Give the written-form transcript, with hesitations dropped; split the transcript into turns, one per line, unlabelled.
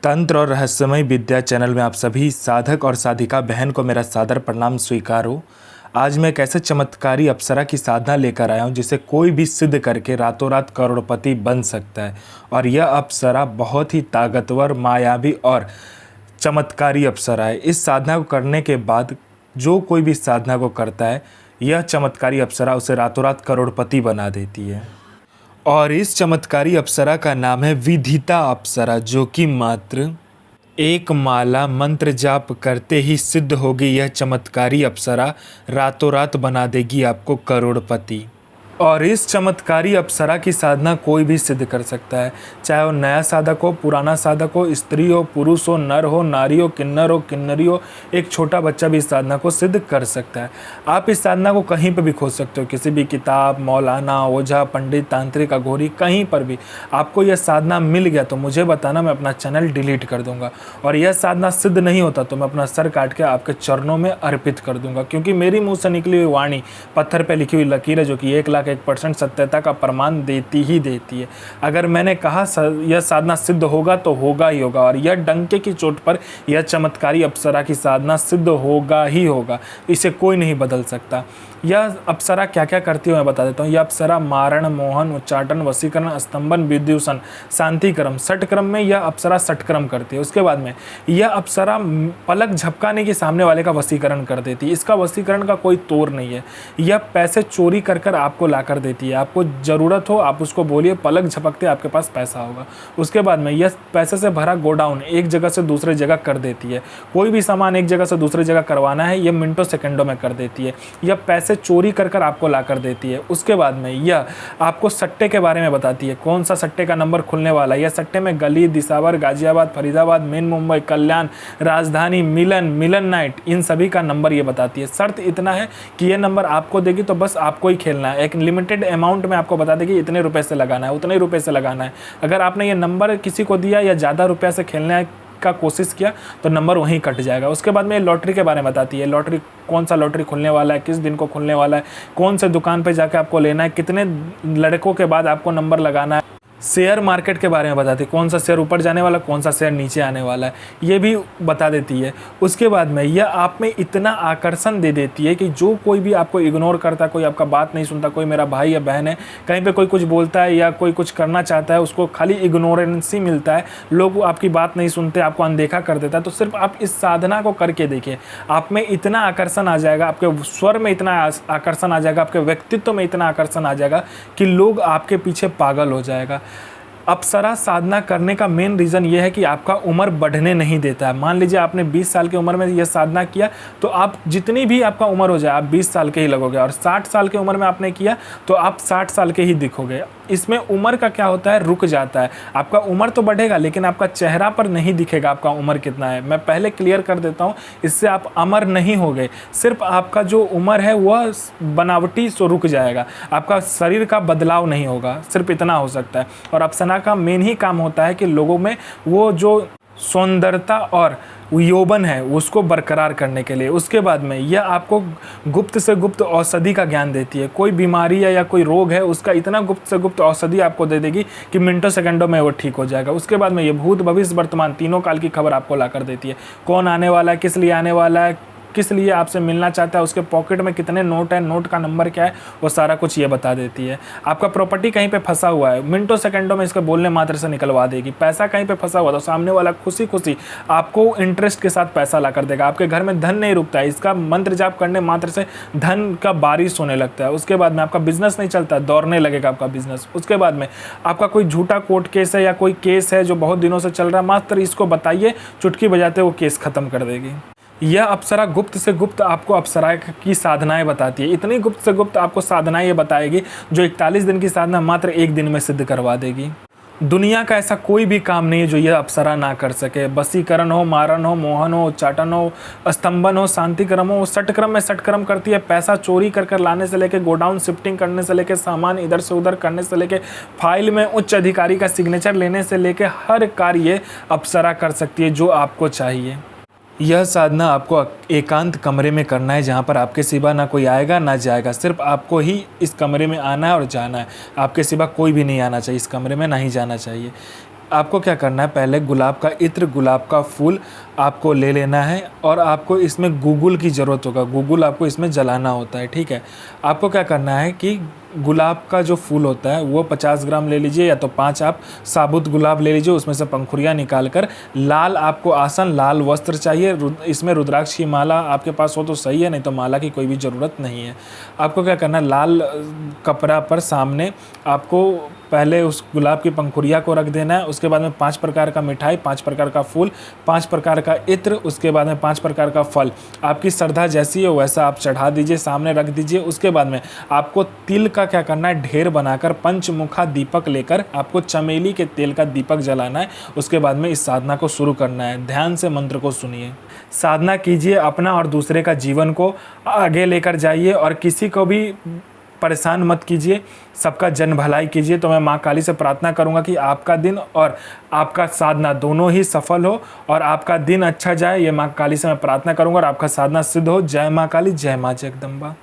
तंत्र और रहस्यमय विद्या चैनल में आप सभी साधक और साधिका बहन को मेरा सादर प्रणाम स्वीकार हो। आज मैं एक ऐसे चमत्कारी अप्सरा की साधना लेकर आया हूँ जिसे कोई भी सिद्ध करके रातों रात करोड़पति बन सकता है। और यह अप्सरा बहुत ही ताकतवर, मायावी और चमत्कारी अप्सरा है। इस साधना को करने के बाद जो कोई भी साधना को करता है, यह चमत्कारी अप्सरा उसे रातों रात करोड़पति बना देती है। और इस चमत्कारी अप्सरा का नाम है विदिता अप्सरा, जो कि मात्र एक माला मंत्र जाप करते ही सिद्ध होगी। यह चमत्कारी अप्सरा रातों रात बना देगी आपको करोड़पति। और इस चमत्कारी अप्सरा की साधना कोई भी सिद्ध कर सकता है, चाहे वो नया साधक हो, पुराना साधक हो, स्त्री हो, पुरुष हो, नर हो, नारी हो, किन्नर हो, किन्नरी हो, एक छोटा बच्चा भी इस साधना को सिद्ध कर सकता है। आप इस साधना को कहीं पर भी खोज सकते हो, किसी भी किताब, मौलाना, ओझा, पंडित, तांत्रिक, अघोरी, कहीं पर भी आपको यह साधना मिल गया तो मुझे बताना, मैं अपना चैनल डिलीट कर दूंगा। और यह साधना सिद्ध नहीं होता तो मैं अपना सर काट के आपके चरणों में अर्पित कर दूंगा, क्योंकि मेरी मुँह से निकली हुई वाणी पत्थर पर लिखी हुई लकीर है, जो कि 1,01% सत्यता का प्रमाण देती ही देती है। अगर मैंने कहा यह साधना सिद्ध होगा तो होगा ही होगा, और यह डंके की चोट पर यह चमत्कारी अप्सरा की साधना सिद्ध होगा ही होगा। इसे कोई नहीं बदल सकता। यह अप्सरा क्या क्या करती है मैं बता देता हूँ। यह अप्सरा मारण, मोहन, उच्चाटन, वशीकरण, स्तंभन, विद्युषण, शांतिक्रम, षटक्रम में यह अप्सरा षटक्रम करती है। उसके बाद में यह अप्सरा पलक झपकाने के सामने वाले का वशीकरण कर देती है। इसका वशीकरण का कोई तोड़ नहीं है। यह पैसे चोरी कर कर आपको ला कर देती है। आपको ज़रूरत हो आप उसको बोलिए, पलक झपकते आपके पास पैसा होगा। उसके बाद में यह पैसे से भरा गोडाउन एक जगह से दूसरे जगह कर देती है। कोई भी सामान एक जगह से दूसरी जगह करवाना है, यह मिनटों सेकंडों में कर देती है। यह पैसे चोरी कर कर आपको ला कर देती है। उसके बाद में यह आपको सट्टे के बारे में बताती है, कौन सा सट्टे का नंबर खुलने वाला है। यह सट्टे में गली, दिसावर, गाजियाबाद, फरीदाबाद, मेन मुंबई, कल्याण, राजधानी, मिलन नाइट, इन सभी का नंबर ये बताती है। शर्त इतना है कि ये नंबर आपको देगी तो बस आपको ही खेलना है। एक लिमिटेड अमाउंट में आपको बता देगी इतने रुपए से लगाना है, उतने रुपए से लगाना है। अगर आपने ये नंबर किसी को दिया या ज़्यादा रुपया से खेलने का कोशिश किया तो नंबर वहीं कट जाएगा। उसके बाद में लॉटरी के बारे में बताती है, लॉटरी कौन सा लॉटरी खुलने वाला है, किस दिन को खुलने वाला है, कौन से दुकान पे जाके आपको लेना है, कितने लड़कों के बाद आपको नंबर लगाना है। शेयर मार्केट के बारे में बताती है, कौन सा शेयर ऊपर जाने वाला, कौन सा शेयर नीचे आने वाला है, ये भी बता देती है। उसके बाद में यह आप में इतना आकर्षण दे देती है कि जो कोई भी आपको इग्नोर करता है, कोई आपका बात नहीं सुनता, कोई मेरा भाई या बहन है, कहीं पे कोई कुछ बोलता है या कोई कुछ करना चाहता है, उसको खाली इग्नोरेंस ही मिलता है, लोग आपकी बात नहीं सुनते, आपको अनदेखा कर देता है। तो सिर्फ आप इस साधना को करके देखिए, आप में इतना आकर्षण आ जाएगा, आपके स्वर में इतना आकर्षण आ जाएगा, आपके व्यक्तित्व में इतना आकर्षण आ जाएगा कि लोग आपके पीछे पागल हो जाएगा। अप्सरा साधना करने का मेन रीज़न ये है कि आपका उम्र बढ़ने नहीं देता है। मान लीजिए आपने 20 साल की उम्र में यह साधना किया तो आप जितनी भी आपका उम्र हो जाए आप 20 साल के ही लगोगे, और 60 साल की उम्र में आपने किया तो आप 60 साल के ही दिखोगे। इसमें उम्र का क्या होता है, रुक जाता है। आपका उम्र तो बढ़ेगा लेकिन आपका चेहरा पर नहीं दिखेगा आपका उम्र कितना है। मैं पहले क्लियर कर देता हूँ, इससे आप अमर नहीं होगे, सिर्फ आपका जो उम्र है वह बनावटी सो रुक जाएगा, आपका शरीर का बदलाव नहीं होगा, सिर्फ इतना हो सकता है। और अप्सरा का मेन ही काम होता है कि लोगों में वो जो सौंदर्यता और यौवन है उसको बरकरार करने के लिए। उसके बाद में यह आपको गुप्त से गुप्त औषधि का ज्ञान देती है। कोई बीमारी है या कोई रोग है उसका इतना गुप्त से गुप्त औषधि आपको दे देगी कि मिनटों सेकंडों में वो ठीक हो जाएगा। उसके बाद में ये भूत, भविष्य, वर्तमान तीनों काल की खबर आपको ला कर देती है। कौन आने वाला है, किस लिए आने वाला है, किस लिए आपसे मिलना चाहता है, उसके पॉकेट में कितने नोट है, नोट का नंबर क्या है, वो सारा कुछ ये बता देती है। आपका प्रॉपर्टी कहीं पे फंसा हुआ है, मिनटों सेकंडों में इसके बोलने मात्र से निकलवा देगी। पैसा कहीं पे फंसा हुआ तो सामने वाला खुशी खुशी आपको इंटरेस्ट के साथ पैसा ला कर देगा। आपके घर में धन नहीं रुकता है, इसका मंत्र जाप करने मात्र से धन का बारिश होने लगता है। उसके बाद में आपका बिजनेस नहीं चलता, दौड़ने लगेगा आपका बिजनेस। उसके बाद में आपका कोई झूठा कोर्ट केस है या कोई केस है जो बहुत दिनों से चल रहा है, मात्र इसको बताइए, चुटकी बजाते वो केस खत्म कर देगी। यह अप्सरा गुप्त से गुप्त आपको अप्सरा की साधनाएं बताती है। इतनी गुप्त से गुप्त आपको साधनाएं ये बताएगी जो 41 दिन की साधना मात्र एक दिन में सिद्ध करवा देगी। दुनिया का ऐसा कोई भी काम नहीं है जो यह अप्सरा ना कर सके। वशीकरण हो, मारण हो, मोहन हो, उच्चाटन हो, स्तंभन हो, शांतिक्रम हो, षटक्रम में षटक्रम करती है। पैसा चोरी कर कर लाने से लेके गोडाउन शिफ्टिंग करने से लेके सामान इधर से उधर करने से लेके फाइल में उच्च अधिकारी का सिग्नेचर लेने से लेके हर कार्य अप्सरा कर सकती है जो आपको चाहिए। यह साधना आपको एकांत कमरे में करना है, जहाँ पर आपके सिवा ना कोई आएगा ना जाएगा, सिर्फ आपको ही इस कमरे में आना है और जाना है। आपके सिवा कोई भी नहीं आना चाहिए इस कमरे में, ना ही जाना चाहिए। आपको क्या करना है, पहले गुलाब का इत्र, गुलाब का फूल आपको ले लेना है और आपको इसमें गूगल की ज़रूरत होगा। गूगल आपको इसमें जलाना होता है, ठीक है। आपको क्या करना है कि गुलाब का जो फूल होता है वो 50 ग्राम ले लीजिए, या तो 5 आप साबुत गुलाब ले लीजिए, उसमें से पंखुड़ियाँ निकाल कर, लाल आपको आसन, लाल वस्त्र चाहिए, इसमें रुद्राक्ष की माला आपके पास हो तो सही है, नहीं तो माला की कोई भी ज़रूरत नहीं है। आपको क्या करना है, लाल कपड़ा पर सामने आपको पहले उस गुलाब की पंखुड़िया को रख देना है। उसके बाद में 5 प्रकार का मिठाई, 5 प्रकार का फूल, 5 प्रकार का इत्र, उसके बाद में 5 प्रकार का फल, आपकी श्रद्धा जैसी है वैसा आप चढ़ा दीजिए, सामने रख दीजिए। उसके बाद में आपको तिल का क्या करना है, ढेर बनाकर पंचमुखा दीपक लेकर आपको चमेली के तेल का दीपक जलाना है। उसके बाद में इस साधना को शुरू करना है। ध्यान से मंत्र को सुनिए, साधना कीजिए, अपना और दूसरे का जीवन को आगे लेकर जाइए और किसी को भी परेशान मत कीजिए, सबका जन भलाई कीजिए। तो मैं माँ काली से प्रार्थना करूँगा कि आपका दिन और आपका साधना दोनों ही सफल हो और आपका दिन अच्छा जाए। ये माँ काली से मैं प्रार्थना करूँगा और आपका साधना सिद्ध हो। जय माँ काली, जय माँ जगदम्बा।